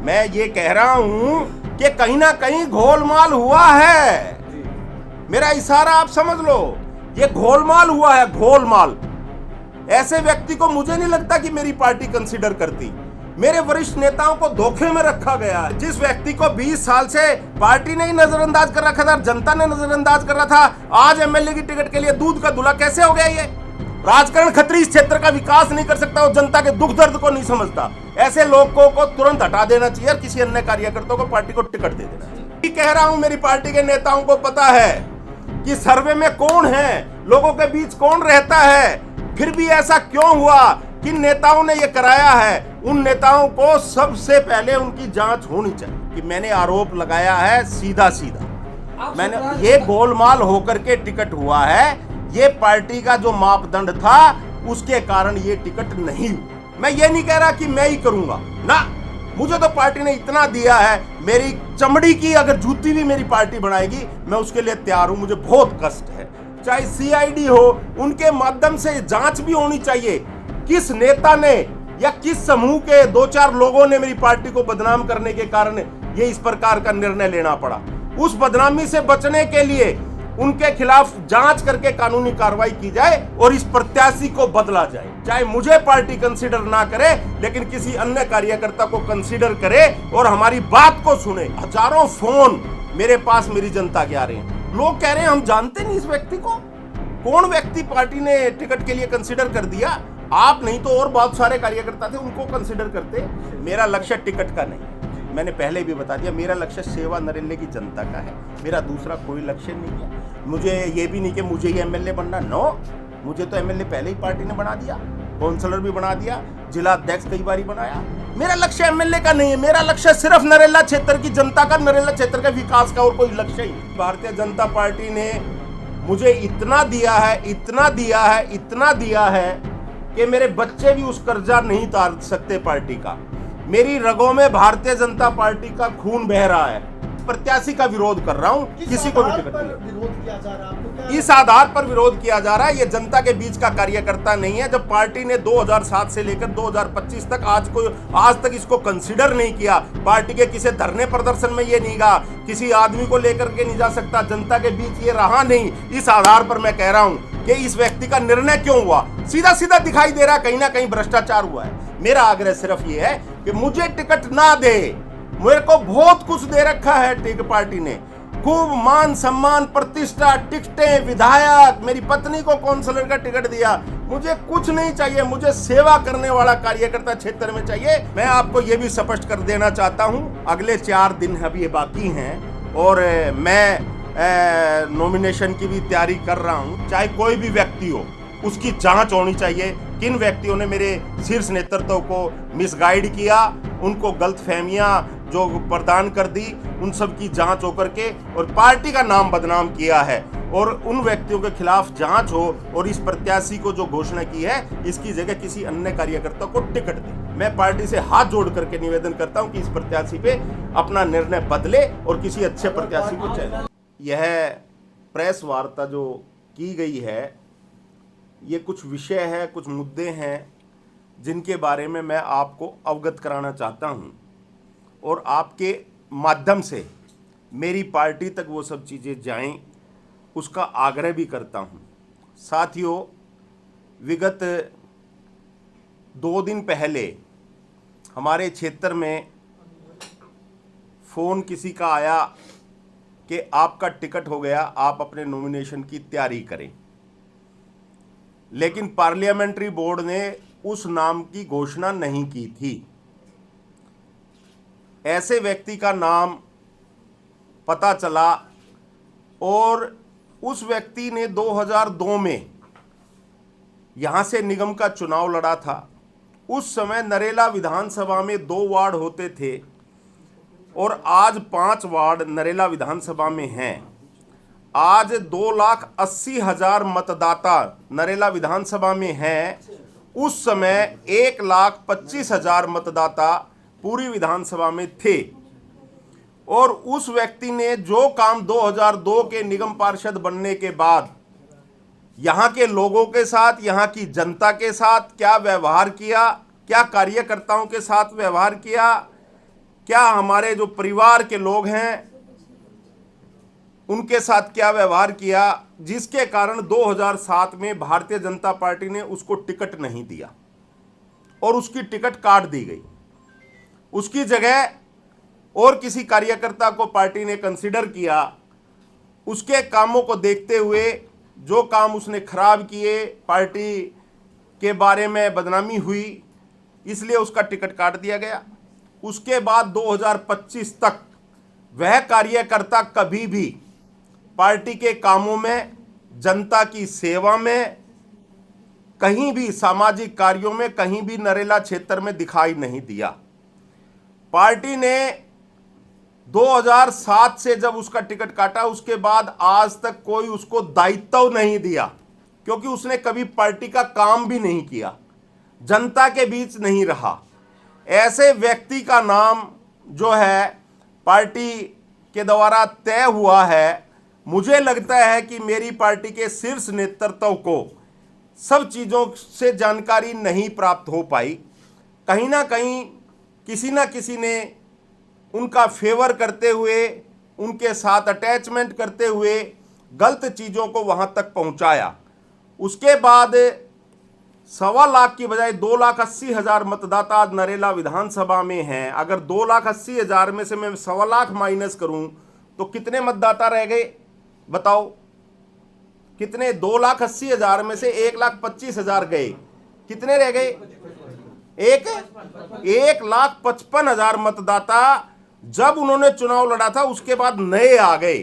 मैं ये कह रहा हूं कि कहीं ना कहीं घोलमाल हुआ है। मेरा इशारा आप समझ लो, ये घोलमाल हुआ है, घोलमाल। ऐसे व्यक्ति को मुझे नहीं लगता कि मेरी पार्टी कंसीडर करती। मेरे वरिष्ठ नेताओं को धोखे में रखा गया है। जिस व्यक्ति को 20 साल से पार्टी ने ही नजरअंदाज कर रखा था, जनता ने नजरअंदाज कर रहा था, आज एमएलए की टिकट के लिए दूध का दूल्हा कैसे हो गया? ये राजकारण खत्री इस क्षेत्र का विकास नहीं कर सकता और जनता के दुख दर्द को नहीं समझता। ऐसे लोगों को तुरंत हटा देना चाहिए और किसी अन्य कार्यकर्ता को पार्टी को टिकट दे देना चाहिए। कह रहा हूं, मेरी पार्टी के नेताओं को पता है कि सर्वे में कौन है, लोगों के बीच कौन रहता है। फिर भी ऐसा क्यों हुआ? किन नेताओं ने यह कराया है? उन नेताओं को सबसे पहले उनकी जांच होनी चाहिए कि मैंने आरोप लगाया है सीधा सीधा, मैंने ये गोलमाल होकर के टिकट हुआ है, ये पार्टी का जो मापदंड था उसके कारण ये टिकट नहीं हुआ। मैं ये नहीं कह रहा कि मैं ही करूंगा ना, मुझे तो पार्टी ने इतना दिया है, मेरी चमड़ी की अगर जूती भी मेरी पार्टी बनाएगी मैं उसके लिए तैयार हूं। मुझे बहुत कष्ट है, चाहे सीआईडी हो, उनके माध्यम से जांच भी होनी चाहिए। किस नेता ने या किस समूह के 2-4 लोगों ने मेरी पार्टी को बदनाम करने के कारण ये इस प्रकार का निर्णय लेना पड़ा। उस बदनामी से बचने के लिए उनके खिलाफ जांच करके कानूनी कार्रवाई की जाए और इस प्रत्याशी को बदला जाए। चाहे मुझे पार्टी कंसीडर ना करे, लेकिन किसी अन्य कार्यकर्ता को कंसीडर करे और हमारी बात को सुने। हजारों फोन मेरे पास मेरी जनता के आ रहे हैं, लोग कह रहे हैं हम जानते नहीं इस व्यक्ति को, कौन व्यक्ति पार्टी ने टिकट के लिए कंसीडर कर दिया। आप नहीं तो और बहुत सारे कार्यकर्ता थे, उनको कंसीडर करते। मेरा लक्ष्य टिकट का नहीं, मैंने पहले भी बता दिया, मेरा लक्ष्य सेवा नरेले की जनता का है। मेरा दूसरा कोई लक्ष्य नहीं है। मुझे ये भी नहीं कि मुझे ही एमएलए बनना, नो, मुझे तो एमएलए पहले ही पार्टी ने बना दिया, काउंसलर भी बना दिया, जिला अध्यक्ष कई बार बनाया। मेरा लक्ष्य एमएलए का नहीं है, मेरा लक्ष्य सिर्फ नरेला क्षेत्र की जनता का, नरेला क्षेत्र के विकास का, और कोई लक्ष्य ही। भारतीय जनता पार्टी ने मुझे इतना दिया है, इतना दिया है, इतना दिया है कि मेरे बच्चे भी उस कर्जा नहीं उतार सकते पार्टी का। मेरी रगों में भारतीय जनता पार्टी का खून बह रहा है। प्रत्याशी का विरोध कर रहा हूं, किसी को भी टिकट नहीं। विरोध किया जा रहा है, इस आधार पर विरोध किया जा रहा है, ये जनता के बीच का कार्यकर्ता नहीं है। जब पार्टी ने 2007 से लेकर 2025 तक आज तक इसको कंसीडर नहीं किया, पार्टी के किसी धरने प्रदर्शन में ये नहीं गया, किसी आदमी को लेकर के नहीं जा सकता, जनता के बीच ये रहा नहीं। इस आधार पर मैं कह रहा हूं कि इस व्यक्ति का निर्णय क्यों हुआ, सीधा सीधा दिखाई दे रहा कहीं ना कहीं भ्रष्टाचार हुआ है। मेरा आग्रह सिर्फ ये है कि मुझे टिकट ना दे। मेरे को बहुत कुछ दे रखा है टिकट पार्टी ने, खूब मान सम्मान, प्रतिष्ठा, टिकटें, विधायक, मेरी पत्नी को काउंसलर का टिकट दिया। मुझे कुछ नहीं चाहिए, मुझे सेवा करने वाला कार्यकर्ता क्षेत्र में चाहिए। मैं आपको ये भी स्पष्ट कर देना चाहता हूं, अगले 4 दिन अभी ये बाकी हैं और मैं नॉमिनेशन की भी तैयारी कर रहा हूं। चाहे कोई भी व्यक्ति हो, उसकी जांच होनी चाहिए। किन व्यक्तियों ने मेरे शीर्ष नेतृत्व को मिसगाइड किया, उनको गलतफहमियां जो प्रदान कर दी, उन सब की जांच होकर के और पार्टी का नाम बदनाम किया है, और उन व्यक्तियों के खिलाफ जांच हो और इस प्रत्याशी को जो घोषणा की है इसकी जगह किसी अन्य कार्यकर्ता को टिकट दे। मैं पार्टी से हाथ जोड़ करके निवेदन करता हूं कि इस प्रत्याशी पे अपना निर्णय बदले और किसी अच्छे प्रत्याशी को चुने। यह प्रेस वार्ता जो की गई है, ये कुछ विषय है, कुछ मुद्दे हैं जिनके बारे में मैं आपको अवगत कराना चाहता हूं और आपके माध्यम से मेरी पार्टी तक वो सब चीज़ें जाएं, उसका आग्रह भी करता हूं। साथियों, विगत 2 दिन पहले हमारे क्षेत्र में फ़ोन किसी का आया कि आपका टिकट हो गया, आप अपने नॉमिनेशन की तैयारी करें, लेकिन पार्लियामेंट्री बोर्ड ने उस नाम की घोषणा नहीं की थी। ऐसे व्यक्ति का नाम पता चला और उस व्यक्ति ने 2002 में यहां से निगम का चुनाव लड़ा था। उस समय नरेला विधानसभा में 2 वार्ड होते थे और आज 5 वार्ड नरेला विधानसभा में हैं। आज 2,80,000 मतदाता नरेला विधानसभा में हैं। उस समय 1,25,000 मतदाता पूरी विधानसभा में थे और उस व्यक्ति ने जो काम 2002 के निगम पार्षद बनने के बाद यहाँ के लोगों के साथ, यहाँ की जनता के साथ क्या व्यवहार किया, क्या कार्यकर्ताओं के साथ व्यवहार किया, क्या हमारे जो परिवार के लोग हैं उनके साथ क्या व्यवहार किया, जिसके कारण 2007 में भारतीय जनता पार्टी ने उसको टिकट नहीं दिया और उसकी टिकट काट दी गई। उसकी जगह और किसी कार्यकर्ता को पार्टी ने कंसीडर किया। उसके कामों को देखते हुए, जो काम उसने खराब किए, पार्टी के बारे में बदनामी हुई, इसलिए उसका टिकट काट दिया गया। उसके बाद 2025 तक वह कार्यकर्ता कभी भी पार्टी के कामों में, जनता की सेवा में, कहीं भी सामाजिक कार्यों में, कहीं भी नरेला क्षेत्र में दिखाई नहीं दिया। पार्टी ने 2007 से जब उसका टिकट काटा, उसके बाद आज तक कोई उसको दायित्व नहीं दिया, क्योंकि उसने कभी पार्टी का काम भी नहीं किया, जनता के बीच नहीं रहा। ऐसे व्यक्ति का नाम जो है पार्टी के द्वारा तय हुआ है। मुझे लगता है कि मेरी पार्टी के शीर्ष नेतृत्व को सब चीज़ों से जानकारी नहीं प्राप्त हो पाई। कहीं ना कहीं किसी ना किसी ने उनका फेवर करते हुए, उनके साथ अटैचमेंट करते हुए गलत चीज़ों को वहां तक पहुंचाया। उसके बाद 1.25 लाख की बजाय 2,80,000 मतदाता आज नरेला विधानसभा में हैं। अगर 2,80,000 में से मैं 1.25 लाख माइनस करूं तो कितने मतदाता रह गए बताओ? कितने? 2,80,000 में से 1,25,000 गए, कितने रह गए? 1,55,000 मतदाता जब उन्होंने चुनाव लड़ा था उसके बाद नए आ गए।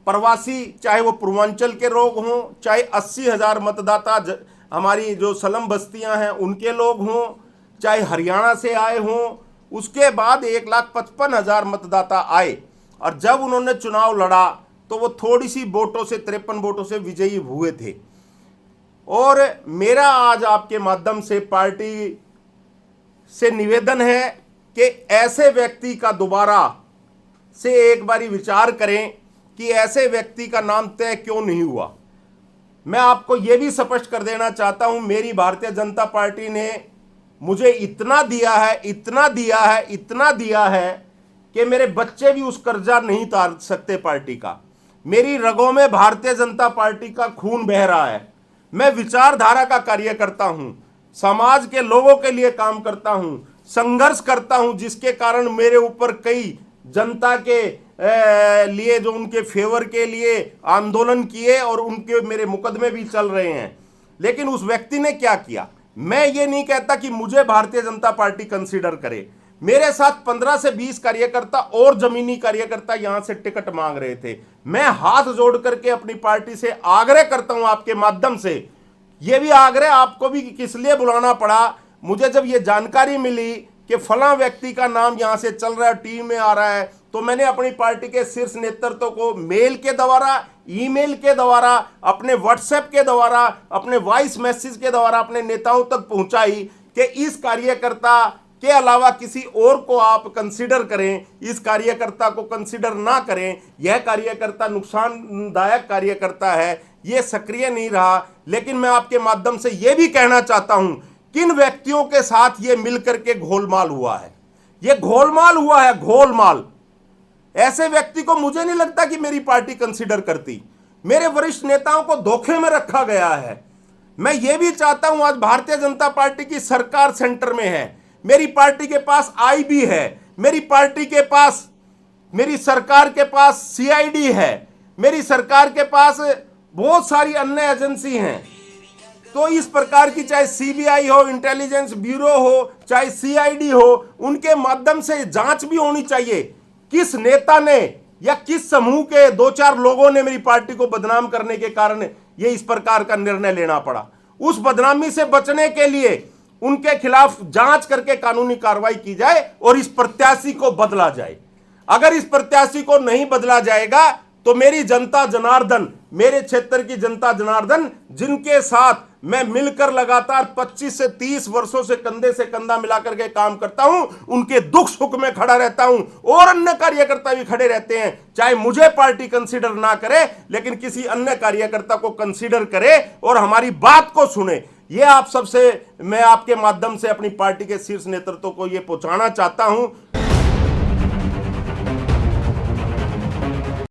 प्रवासी, चाहे वो पूर्वांचल के लोग हों, चाहे 80,000 मतदाता हमारी जो सलम बस्तियां हैं उनके लोग हों, चाहे हरियाणा से आए हों, उसके बाद 1,55,000 मतदाता आए। और जब उन्होंने चुनाव लड़ा तो वो थोड़ी सी वोटों से, 53 वोटों से विजयी हुए थे। और मेरा आज आपके माध्यम से पार्टी से निवेदन है कि ऐसे व्यक्ति का दोबारा से एक बारी विचार करें कि ऐसे व्यक्ति का नाम तय क्यों नहीं हुआ। मैं आपको यह भी स्पष्ट कर देना चाहता हूं, मेरी भारतीय जनता पार्टी ने मुझे इतना दिया है, इतना दिया है, इतना दिया है कि मेरे बच्चे भी उस कर्जा नहीं उतार सकते पार्टी का। मेरी रगों में भारतीय जनता पार्टी का खून बह रहा है। मैं विचारधारा का कार्य करता हूं, समाज के लोगों के लिए काम करता हूं, संघर्ष करता हूं, जिसके कारण मेरे ऊपर कई जनता के लिए, जो उनके फेवर के लिए आंदोलन किए और उनके मेरे मुकदमे भी चल रहे हैं। लेकिन उस व्यक्ति ने क्या किया? मैं ये नहीं कहता कि मुझे भारतीय जनता पार्टी कंसीडर करे। मेरे साथ 15 से 20 कार्यकर्ता और जमीनी कार्यकर्ता यहां से टिकट मांग रहे थे। मैं हाथ जोड़ करके अपनी पार्टी से आग्रह करता हूं, आपके माध्यम से यह भी आग्रह आपको भी किस लिए बुलाना पड़ा। मुझे जब यह जानकारी मिली कि फला व्यक्ति का नाम यहां से चल रहा है, टीम में आ रहा है, तो मैंने अपनी पार्टी के शीर्ष नेतृत्व को मेल के द्वारा, ईमेल के द्वारा, अपने व्हाट्सएप के द्वारा, अपने वॉइस मैसेज के द्वारा अपने नेताओं तक पहुंचाई कि इस कार्यकर्ता के अलावा किसी और को आप कंसीडर करें, इस कार्यकर्ता को कंसीडर ना करें। यह कार्यकर्ता नुकसानदायक कार्यकर्ता है, यह सक्रिय नहीं रहा। लेकिन मैं आपके माध्यम से यह भी कहना चाहता हूं, किन व्यक्तियों के साथ यह मिलकर के घोलमाल हुआ है। यह घोलमाल हुआ है, घोलमाल। ऐसे व्यक्ति को मुझे नहीं लगता कि मेरी पार्टी कंसीडर करती। मेरे वरिष्ठ नेताओं को धोखे में रखा गया है। मैं यह भी चाहता हूं, आज भारतीय जनता पार्टी की सरकार सेंटर में है, मेरी पार्टी के पास आईबी है, मेरी पार्टी के पास, मेरी सरकार के पास सीआईडी है, मेरी सरकार के पास बहुत सारी अन्य एजेंसी हैं। तो इस प्रकार की, चाहे सीबीआई हो, इंटेलिजेंस ब्यूरो हो, चाहे सीआईडी हो, उनके माध्यम से जांच भी होनी चाहिए। किस नेता ने या किस समूह के 2-4 लोगों ने मेरी पार्टी को बदनाम करने के कारण ये इस प्रकार का निर्णय लेना पड़ा। उस बदनामी से बचने के लिए उनके खिलाफ जांच करके कानूनी कार्रवाई की जाए और इस प्रत्याशी को बदला जाए। अगर इस प्रत्याशी को नहीं बदला जाएगा तो मेरी जनता जनार्दन, मेरे क्षेत्र की जनता जनार्दन, जिनके साथ मैं मिलकर लगातार 25 से 30 वर्षों से कंधे से कंधा मिलाकर के काम करता हूं, उनके दुख सुख में खड़ा रहता हूं और अन्य कार्यकर्ता भी खड़े रहते हैं। चाहे मुझे पार्टी कंसीडर ना करे, लेकिन किसी अन्य कार्यकर्ता को कंसीडर करे और हमारी बात को सुने। यह आप सबसे, मैं आपके माध्यम से अपनी पार्टी के शीर्ष नेतृत्व को यह पहुंचाना चाहता हूं